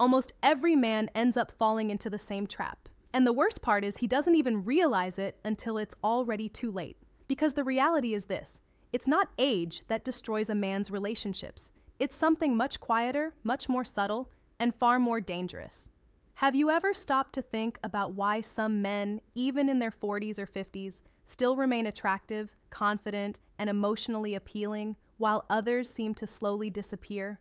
Almost every man ends up falling into the same trap. And the worst part is he doesn't even realize it until it's already too late. Because the reality is this: it's not age that destroys a man's relationships. It's something much quieter, much more subtle, and far more dangerous. Have you ever stopped to think about why some men, even in their 40s or 50s, still remain attractive, confident, and emotionally appealing, while others seem to slowly disappear?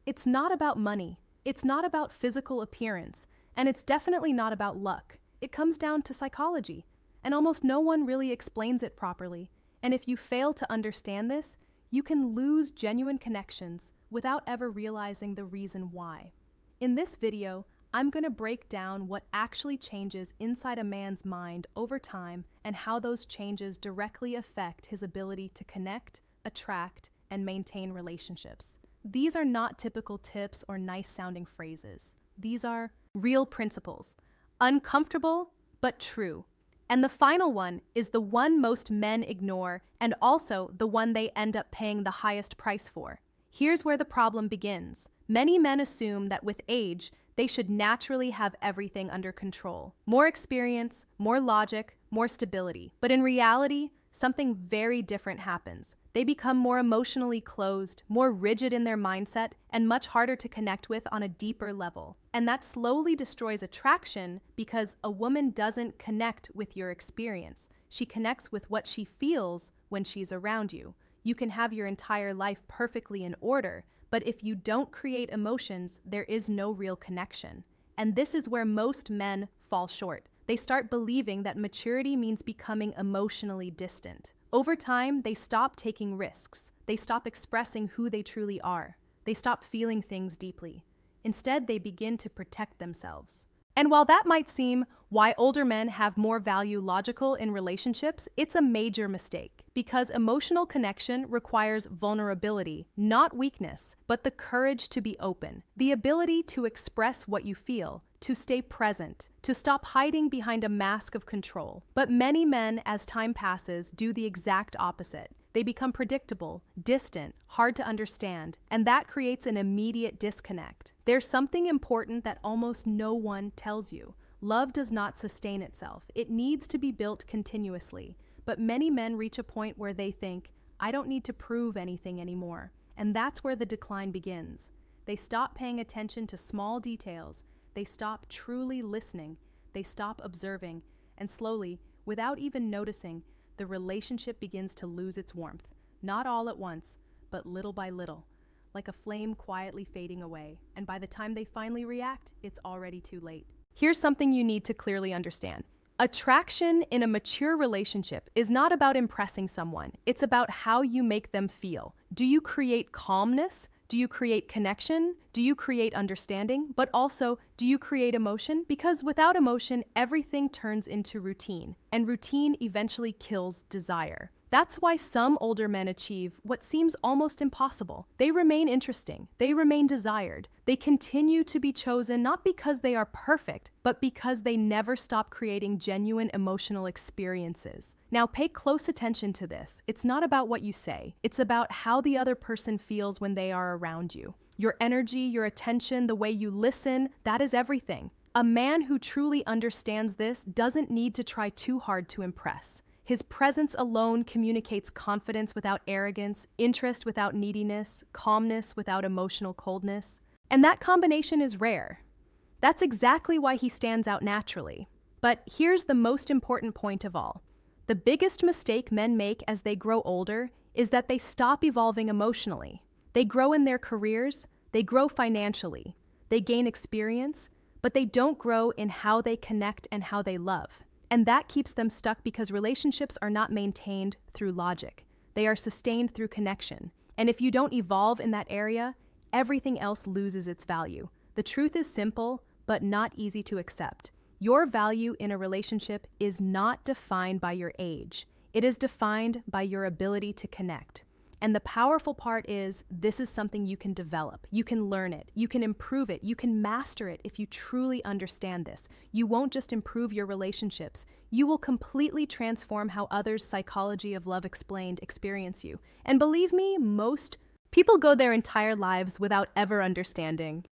It's not about money. It's not about physical appearance, and it's definitely not about luck. It comes down to psychology, and almost no one really explains it properly. And if you fail to understand this, you can lose genuine connections without ever realizing the reason why. In this video, I'm going to break down what actually changes inside a man's mind over time and how those changes directly affect his ability to connect, attract, and maintain relationships. These are not typical tips or nice-sounding phrases. These are real principles, uncomfortable but true. And the final one is the one most men ignore and also the one they end up paying the highest price for. Here's where the problem begins. Many men assume that with age, they should naturally have everything under control. More experience, more logic, more stability. But in reality, something very different happens. They become more emotionally closed, more rigid in their mindset, and much harder to connect with on a deeper level. And that slowly destroys attraction because a woman doesn't connect with your experience. She connects with what she feels when she's around you. You can have your entire life perfectly in order, but if you don't create emotions, there is no real connection. And this is where most men fall short. They start believing that maturity means becoming emotionally distant. Over time, they stop taking risks. They stop expressing who they truly are. They stop feeling things deeply. Instead, they begin to protect themselves. And while that might seem why older men have more value logical in relationships, it's a major mistake. Because emotional connection requires vulnerability, not weakness, but the courage to be open, the ability to express what you feel, to stay present, to stop hiding behind a mask of control. But many men, as time passes, do the exact opposite. They become predictable, distant, hard to understand, and that creates an immediate disconnect. There's something important that almost no one tells you. Love does not sustain itself. It needs to be built continuously. But many men reach a point where they think, I don't need to prove anything anymore. And that's where the decline begins. They stop paying attention to small details. They stop truly listening. They stop observing. And slowly, without even noticing, the relationship begins to lose its warmth. Not all at once, but little by little, like a flame quietly fading away. And by the time they finally react, it's already too late. Here's something you need to clearly understand. Attraction in a mature relationship is not about impressing someone. It's about how you make them feel. Do you create calmness? Do you create connection? Do you create understanding? But also, do you create emotion? Because without emotion, everything turns into routine, and routine eventually kills desire. That's why some older men achieve what seems almost impossible. They remain interesting. They remain desired. They continue to be chosen not because they are perfect, but because they never stop creating genuine emotional experiences. Now, pay close attention to this. It's not about what you say. It's about how the other person feels when they are around you. Your energy, your attention, the way you listen, that is everything. A man who truly understands this doesn't need to try too hard to impress. His presence alone communicates confidence without arrogance, interest without neediness, calmness without emotional coldness. And that combination is rare. That's exactly why he stands out naturally. But here's the most important point of all. The biggest mistake men make as they grow older is that they stop evolving emotionally. They grow in their careers, they grow financially, they gain experience, but they don't grow in how they connect and how they love. And that keeps them stuck because relationships are not maintained through logic. They are sustained through connection. And if you don't evolve in that area, everything else loses its value. The truth is simple, but not easy to accept. Your value in a relationship is not defined by your age. It is defined by your ability to connect. And the powerful part is this is something you can develop. You can learn it. You can improve it. You can master it if you truly understand this. You won't just improve your relationships. You will completely transform how others' psychology of love explained experience you. And believe me, most people go their entire lives without ever understanding.